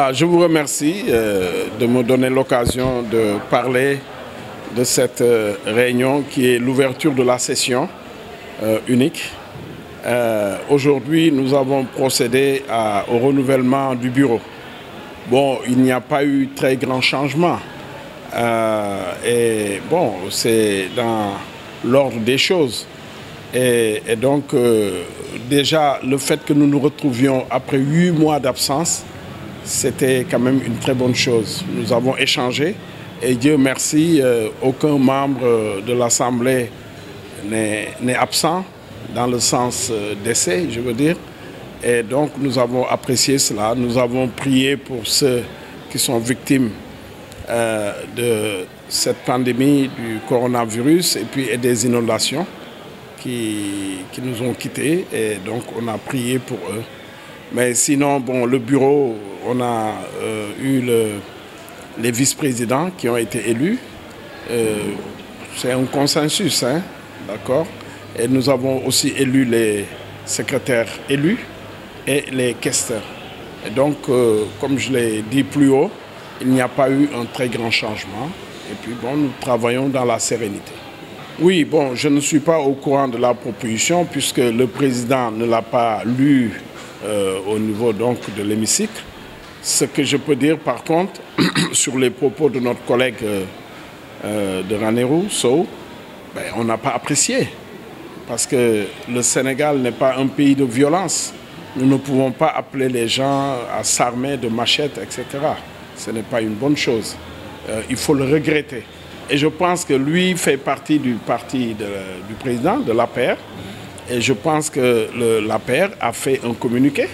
Voilà, je vous remercie de me donner l'occasion de parler de cette réunion qui est l'ouverture de la session unique. Aujourd'hui, nous avons procédé au renouvellement du bureau. Bon, il n'y a pas eu très grand changement. Et bon, c'est dans l'ordre des choses. Et donc, déjà, le fait que nous nous retrouvions après 8 mois d'absence, c'était quand même une très bonne chose. Nous avons échangé et Dieu merci, aucun membre de l'Assemblée n'est absent dans le sens d'essai, je veux dire. Et donc, nous avons apprécié cela. Nous avons prié pour ceux qui sont victimes de cette pandémie du coronavirus et des inondations qui nous ont quittés. Et donc, on a prié pour eux. Mais sinon, bon, le bureau, on a eu les vice-présidents qui ont été élus. C'est un consensus, hein, d'accord? Et nous avons aussi élu les secrétaires élus et les questeurs. Et donc, comme je l'ai dit plus haut, il n'y a pas eu un très grand changement. Et puis, bon, nous travaillons dans la sérénité. Oui, bon, je ne suis pas au courant de la proposition puisque le président ne l'a pas lu au niveau donc de l'hémicycle. Ce que je peux dire par contre sur les propos de notre collègue de Ranérou, Sow, ben, on n'a pas apprécié parce que le Sénégal n'est pas un pays de violence. Nous ne pouvons pas appeler les gens à s'armer de machettes, etc. Ce n'est pas une bonne chose. Il faut le regretter. Et je pense que lui fait partie du parti du président, de l'APR. Et je pense que l'APR a fait un communiqué.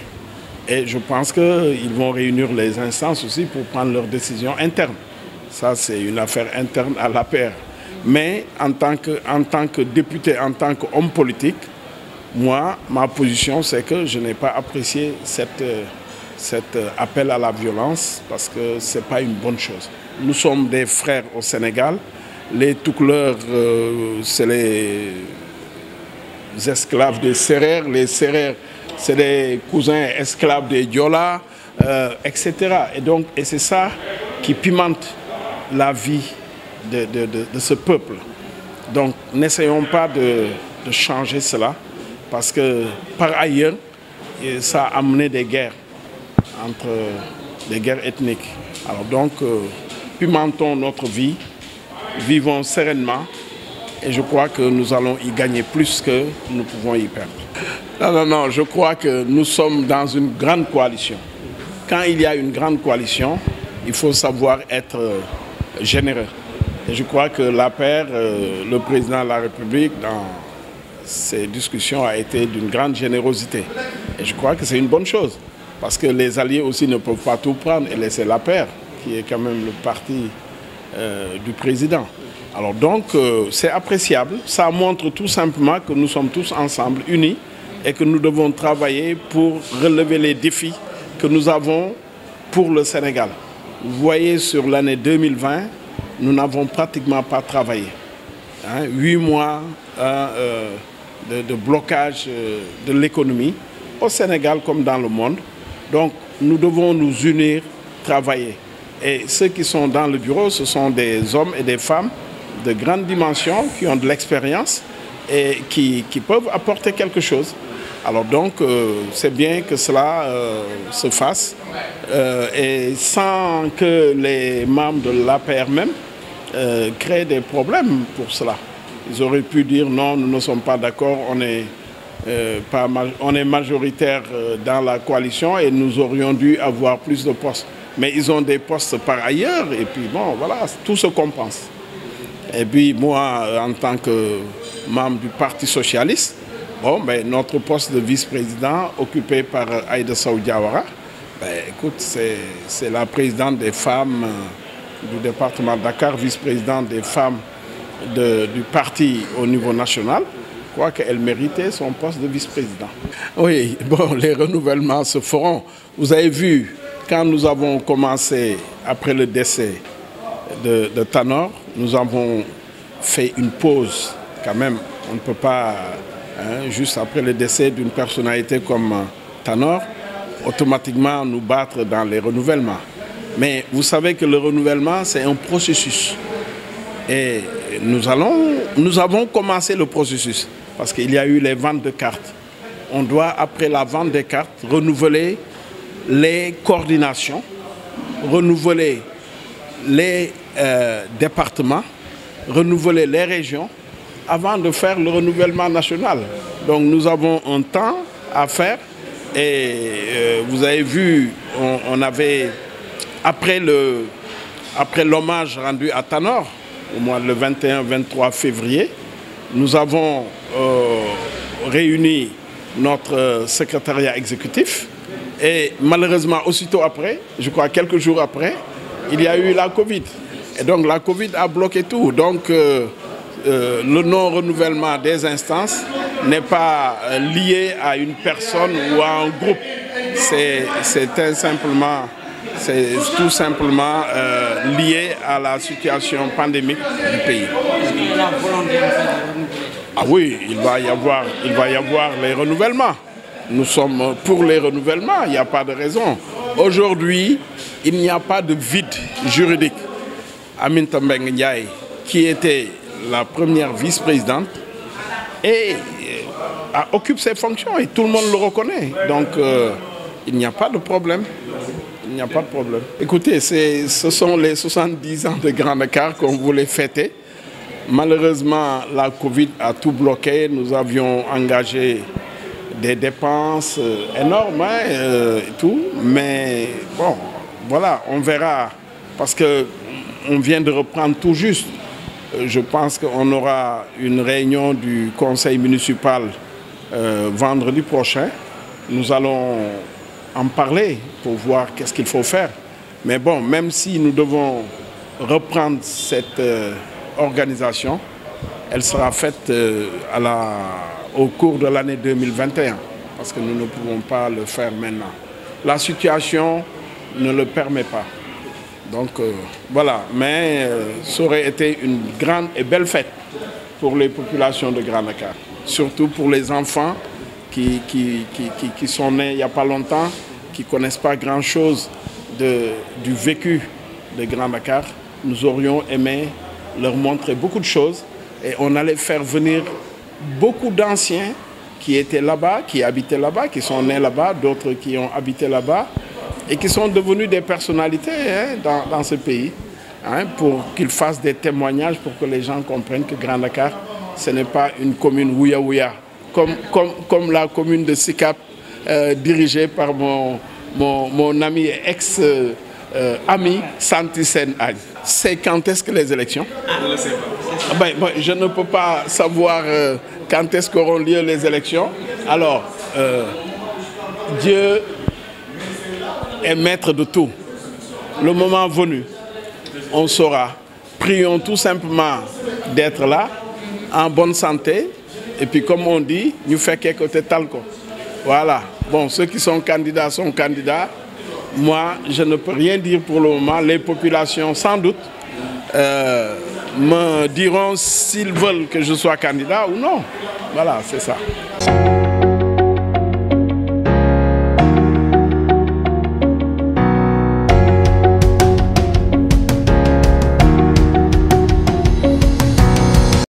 Et je pense qu'ils vont réunir les instances aussi pour prendre leurs décisions internes. Ça, c'est une affaire interne à l'APR. Mais en tant que député, en tant qu'homme politique, moi, ma position, c'est que je n'ai pas apprécié cet appel à la violence parce que ce n'est pas une bonne chose. Nous sommes des frères au Sénégal. Les Toucouleurs, c'est les esclaves des Sérères. Les Sérères, c'est les cousins esclaves des Diola, etc. Et c'est ça qui pimente la vie de ce peuple. Donc, n'essayons pas de changer cela parce que, par ailleurs, ça a amené des guerres des guerres ethniques. Alors donc, pimentons notre vie, vivons sereinement et je crois que nous allons y gagner plus que nous pouvons y perdre. Non, je crois que nous sommes dans une grande coalition. Quand il y a une grande coalition, il faut savoir être généreux. Et je crois que l'APR, le président de la République, dans ces discussions, a été d'une grande générosité. Et je crois que c'est une bonne chose. Parce que les alliés aussi ne peuvent pas tout prendre et laisser l'APR, qui est quand même le parti du président. Alors donc, c'est appréciable. Ça montre tout simplement que nous sommes tous ensemble, unis, et que nous devons travailler pour relever les défis que nous avons pour le Sénégal. Vous voyez, sur l'année 2020, nous n'avons pratiquement pas travaillé. 8 mois de blocage de l'économie, au Sénégal comme dans le monde. Donc, nous devons nous unir, travailler. Et ceux qui sont dans le bureau, ce sont des hommes et des femmes de grande dimension qui ont de l'expérience et qui peuvent apporter quelque chose. Alors donc, c'est bien que cela se fasse et sans que les membres de l'APR même créent des problèmes pour cela. Ils auraient pu dire non, nous ne sommes pas d'accord, on est majoritaire dans la coalition et nous aurions dû avoir plus de postes. Mais ils ont des postes par ailleurs et puis bon, voilà, tout se compense. Et puis moi, en tant que membre du Parti socialiste, bon, ben, notre poste de vice-président occupé par Aïda Sow Diawara, ben, écoute, c'est la présidente des femmes du département de Dakar, vice-présidente des femmes du parti au niveau national. Je crois qu'elle méritait son poste de vice-président. Oui, bon, les renouvellements se feront. Vous avez vu, quand nous avons commencé, après le décès de Tanor, nous avons fait une pause quand même. On ne peut pas, juste après le décès d'une personnalité comme Tanor, automatiquement nous battre dans les renouvellements. Mais vous savez que le renouvellement, c'est un processus. Et nous avons commencé le processus parce qu'il y a eu les ventes de cartes. On doit, après la vente des cartes, renouveler les coordinations, renouveler les départements, renouveler les régions avant de faire le renouvellement national. Donc nous avons un temps à faire et vous avez vu, on avait, après l'hommage rendu à Tanor, au mois le 21-23 février, nous avons réuni notre secrétariat exécutif et malheureusement aussitôt après, je crois quelques jours après, il y a eu la Covid. Et donc la Covid a bloqué tout. Donc le non-renouvellement des instances n'est pas lié à une personne ou à un groupe. C'est tout simplement lié à la situation pandémique du pays. Est-ce qu'il y a la volonté de faire des renouvellements? Ah oui, il va y avoir les renouvellements. Nous sommes pour les renouvellements, il n'y a pas de raison. Aujourd'hui, il n'y a pas de vide juridique. Aminata Mbengue Ndiaye, qui était la première vice-présidente, occupe ses fonctions et tout le monde le reconnaît. Donc, il n'y a pas de problème. Il n'y a pas de problème. Écoutez, ce sont les 70 ans de Grand Dakar qu'on voulait fêter. Malheureusement, la Covid a tout bloqué. Nous avions engagé des dépenses énormes et tout. Mais bon, voilà, on verra. Parce qu'on vient de reprendre tout juste. Je pense qu'on aura une réunion du conseil municipal vendredi prochain. Nous allons en parler pour voir qu'est-ce qu'il faut faire. Mais bon, même si nous devons reprendre cette organisation, elle sera faite au cours de l'année 2021, parce que nous ne pouvons pas le faire maintenant. La situation ne le permet pas. Donc voilà, mais ça aurait été une grande et belle fête pour les populations de Grand Dakar, surtout pour les enfants qui sont nés il n'y a pas longtemps, qui ne connaissent pas grand-chose du vécu de Grand Dakar. Nous aurions aimé leur montrer beaucoup de choses et on allait faire venir beaucoup d'anciens qui étaient là-bas, qui habitaient là-bas, qui sont nés là-bas, d'autres qui ont habité là-bas et qui sont devenus des personnalités dans ce pays, pour qu'ils fassent des témoignages pour que les gens comprennent que Grand Dakar, ce n'est pas une commune ouya-ouya, comme la commune de Sicap, dirigée par mon ami et ex-ami Santi Sen Agne. C'est quand est-ce que les élections? Je ne le sais pas. Je ne peux pas savoir quand est-ce qu'auront lieu les élections. Alors, Dieu est maître de tout. Le moment venu, on saura. Prions tout simplement d'être là, en bonne santé. Et puis comme on dit, nous faisons quelque chose de talco. Voilà. Bon, ceux qui sont candidats sont candidats. Moi, je ne peux rien dire pour le moment. Les populations, sans doute, me diront s'ils veulent que je sois candidat ou non. Voilà, c'est ça.